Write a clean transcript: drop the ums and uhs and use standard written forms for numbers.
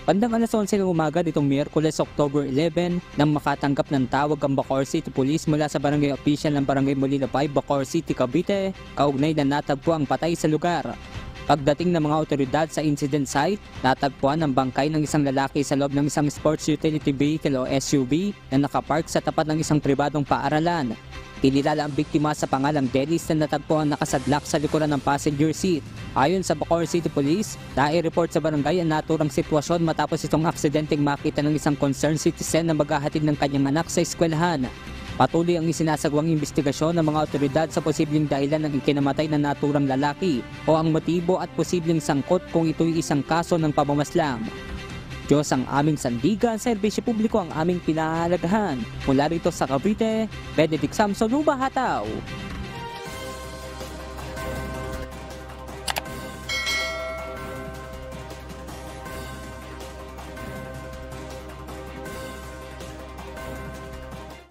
Bandang alas 11 ng umaga nitong Miyerkules, October 11, nang makatanggap ng tawag ang Bacoor City Police mula sa barangay official ng Barangay Molino 5, Bacoor City, Cavite, kaugnay na natagpo ang patay sa lugar. Pagdating ng mga otoridad sa incident site, natagpuan ang bangkay ng isang lalaki sa loob ng isang sports utility vehicle o SUV na nakapark sa tapat ng isang pribadong paaralan. Kinilala ang biktima sa pangalang Dennis na natagpuan nakasadlak sa likuran ng passenger seat. Ayon sa Bacoor City Police, nai-report sa barangay ang naturang sitwasyon matapos itong aksidenteng makita ng isang concerned citizen na maghahatid ng kanyang anak sa eskwelahan. Patuloy ang isinasagawang investigasyon ng mga otoridad sa posibleng dahilan ng ikinamatay na naturang lalaki o ang motibo at posibleng sangkot kung ito'y isang kaso ng pamamaslang. Diyos ang aming sandigan, serbisyo publiko ang aming pinahalagahan. Mula rito sa Cavite, Benedict Samson, Lubahataw.